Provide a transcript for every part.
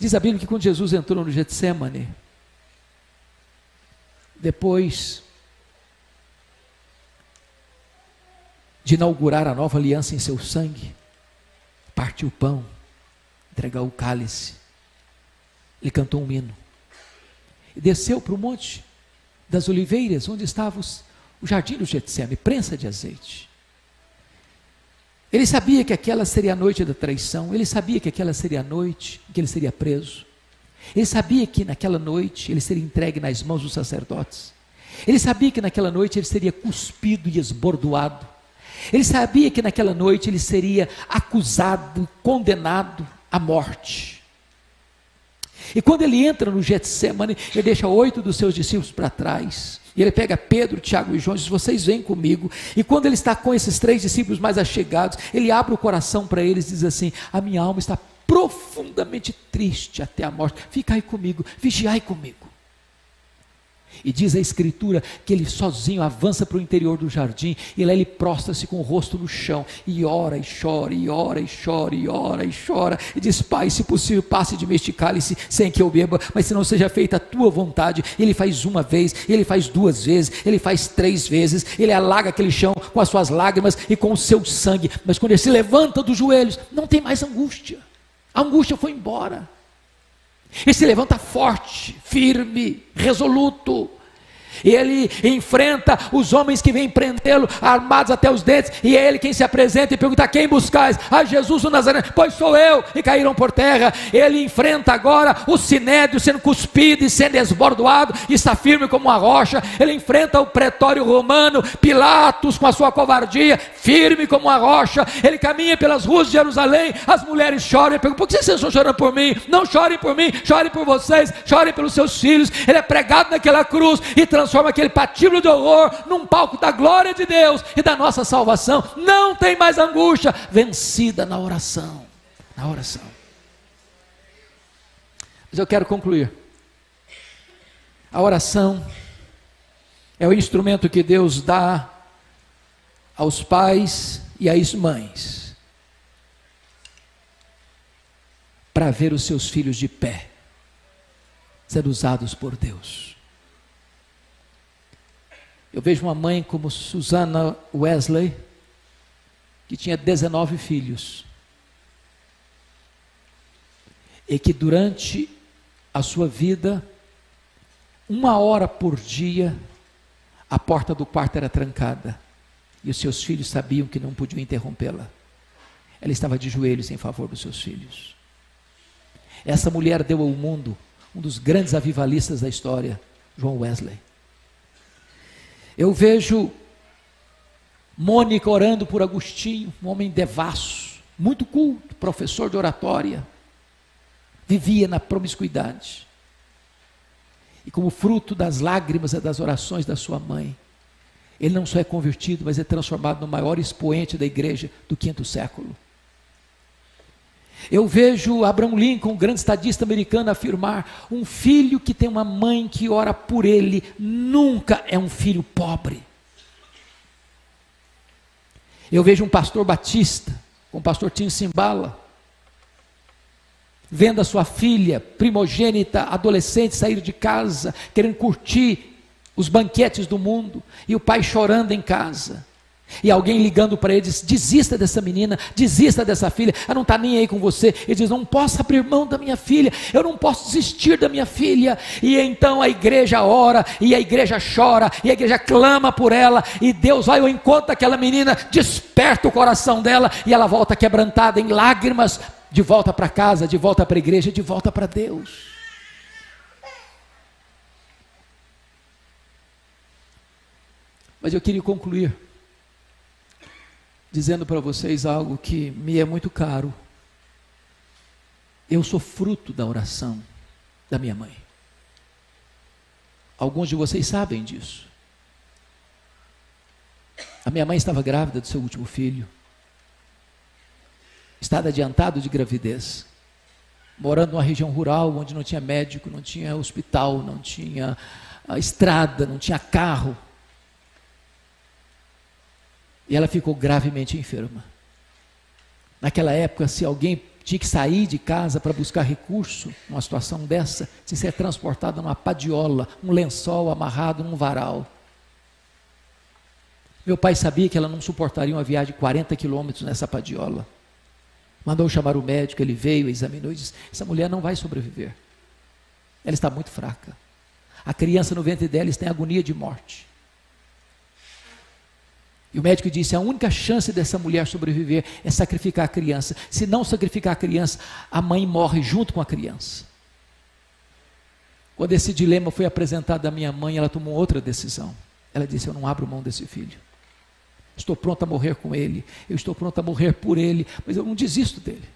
Diz a Bíblia que quando Jesus entrou no Getsêmani, depois de inaugurar a nova aliança em seu sangue, partiu o pão, entregar o cálice, ele cantou um hino, e desceu para o monte das oliveiras, onde estava o jardim do Getsêmani, prensa de azeite. Ele sabia que aquela seria a noite da traição, ele sabia que aquela seria a noite em que ele seria preso, ele sabia que naquela noite ele seria entregue nas mãos dos sacerdotes, ele sabia que naquela noite ele seria cuspido e esbordoado, ele sabia que naquela noite ele seria acusado, condenado à morte. E quando ele entra no Getsêmani, ele deixa 8 dos seus discípulos para trás, e ele pega Pedro, Tiago e João e diz: vocês vêm comigo. E quando ele está com esses 3 discípulos mais achegados, ele abre o coração para eles e diz assim: a minha alma está profundamente triste até a morte, ficai comigo, vigiai comigo. E diz a Escritura que ele sozinho avança para o interior do jardim, e lá ele prostra-se com o rosto no chão, e ora e chora, e ora e chora, e ora e chora, e diz: Pai, se possível, passe de mim este cálice sem que eu beba, mas se não seja feita a tua vontade. Ele faz uma vez, ele faz 2 vezes, ele faz 3 vezes, ele alaga aquele chão com as suas lágrimas e com o seu sangue, mas quando ele se levanta dos joelhos, não tem mais angústia, a angústia foi embora. Ele se levanta forte, firme, resoluto, e ele enfrenta os homens que vêm prendê-lo, armados até os dentes, e é ele quem se apresenta e pergunta: quem buscais? A Jesus o Nazareno. Pois sou eu. E caíram por terra. Ele enfrenta agora o sinédrio sendo cuspido e sendo esbordoado, e está firme como uma rocha. Ele enfrenta o pretório romano, Pilatos com a sua covardia, firme como uma rocha. Ele caminha pelas ruas de Jerusalém, as mulheres choram e perguntam: por que vocês estão chorando por mim? Não chorem por mim, chorem por vocês, chorem pelos seus filhos. Ele é pregado naquela cruz e transforma aquele patíbulo de horror num palco da glória de Deus e da nossa salvação. Não tem mais angústia, vencida na oração, na oração. Mas eu quero concluir. A oração é o instrumento que Deus dá aos pais e às mães para ver os seus filhos de pé, sendo usados por Deus. Eu vejo uma mãe como Susana Wesley, que tinha 19 filhos, e que durante a sua vida, 1 hora por dia, a porta do quarto era trancada, e os seus filhos sabiam que não podiam interrompê-la. Ela estava de joelhos em favor dos seus filhos. Essa mulher deu ao mundo um dos grandes avivalistas da história, John Wesley. Eu vejo Mônica orando por Agostinho, um homem devasso, muito culto, professor de oratória, vivia na promiscuidade, e como fruto das lágrimas e das orações da sua mãe, ele não só é convertido, mas é transformado no maior expoente da igreja do 5º século. Eu vejo Abraham Lincoln, um grande estadista americano, afirmar: um filho que tem uma mãe que ora por ele, nunca é um filho pobre. Eu vejo um pastor batista, com o pastor Tim Simbala, vendo a sua filha primogênita, adolescente, sair de casa, querendo curtir os banquetes do mundo, e o pai chorando em casa. E alguém ligando para ele diz: desista dessa menina, desista dessa filha, ela não está nem aí com você. Ele diz: não posso abrir mão da minha filha, eu não posso desistir da minha filha. E então a igreja ora, e a igreja chora, e a igreja clama por ela, e Deus vai ao encontro daquela menina, desperta o coração dela, e ela volta quebrantada em lágrimas, de volta para casa, de volta para a igreja, de volta para Deus. Mas eu queria concluir dizendo para vocês algo que me é muito caro. Eu sou fruto da oração da minha mãe. Alguns de vocês sabem disso. A minha mãe estava grávida do seu último filho, estado adiantado de gravidez, morando numa região rural, onde não tinha médico, não tinha hospital, não tinha estrada, não tinha carro. E ela ficou gravemente enferma. Naquela época, se alguém tinha que sair de casa para buscar recurso, numa situação dessa, de ser transportada numa padiola, um lençol amarrado num varal. Meu pai sabia que ela não suportaria uma viagem de 40 quilômetros nessa padiola. Mandou chamar o médico, ele veio, examinou e disse: essa mulher não vai sobreviver. Ela está muito fraca. A criança no ventre dela está em agonia de morte. E o médico disse: a única chance dessa mulher sobreviver é sacrificar a criança. Se não sacrificar a criança, a mãe morre junto com a criança. Quando esse dilema foi apresentado à minha mãe, ela tomou outra decisão. Ela disse: eu não abro mão desse filho. Estou pronta a morrer com ele, eu estou pronta a morrer por ele, mas eu não desisto dele.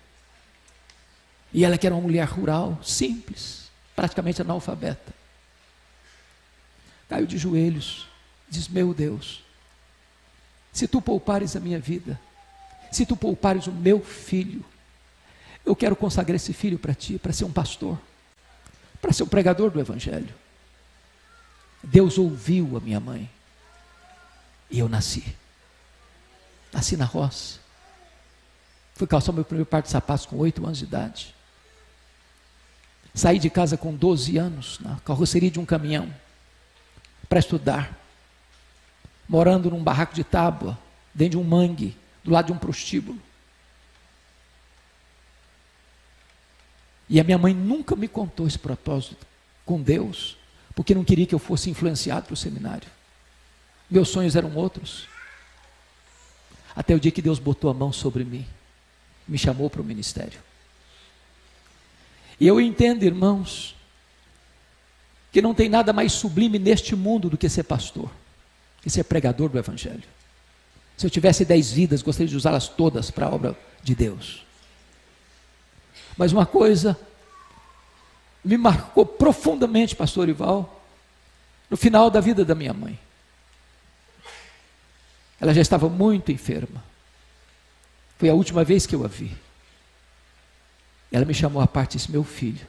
E ela que era uma mulher rural, simples, praticamente analfabeta, caiu de joelhos, diz: meu Deus, se tu poupares a minha vida, se tu poupares o meu filho, eu quero consagrar esse filho para ti, para ser um pastor, para ser um pregador do evangelho. Deus ouviu a minha mãe, e eu nasci na roça. Fui calçar meu primeiro par de sapatos com 8 anos de idade. Saí de casa com 12 anos, na carroceria de um caminhão, para estudar, morando num barraco de tábua, dentro de um mangue, do lado de um prostíbulo. E a minha mãe nunca me contou esse propósito com Deus, porque não queria que eu fosse influenciado para o seminário. Meus sonhos eram outros. Até o dia que Deus botou a mão sobre mim, me chamou para o ministério. E eu entendo, irmãos, que não tem nada mais sublime neste mundo do que ser pastor, que ser pregador do evangelho. Se eu tivesse 10 vidas, gostaria de usá-las todas para a obra de Deus. Mas uma coisa me marcou profundamente, pastor Ival, no final da vida da minha mãe. Ela já estava muito enferma. Foi a última vez que eu a vi. Ela me chamou à parte e disse: meu filho,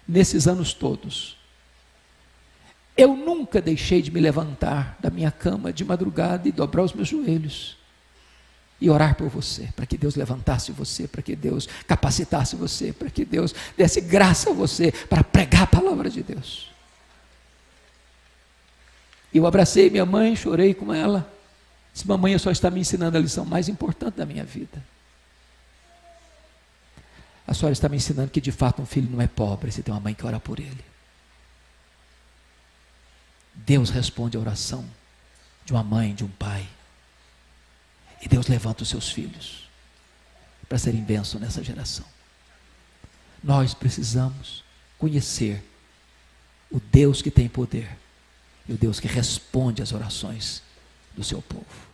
nesses anos todos, eu nunca deixei de me levantar da minha cama de madrugada e dobrar os meus joelhos e orar por você, para que Deus levantasse você, para que Deus capacitasse você, para que Deus desse graça a você para pregar a palavra de Deus. Eu abracei minha mãe, chorei com ela. Disse: mamãe, só está me ensinando a lição mais importante da minha vida. A senhora está me ensinando que de fato um filho não é pobre, se tem uma mãe que ora por ele. Deus responde a oração de uma mãe, de um pai. E Deus levanta os seus filhos para serem bênção nessa geração. Nós precisamos conhecer o Deus que tem poder e o Deus que responde às orações do seu povo.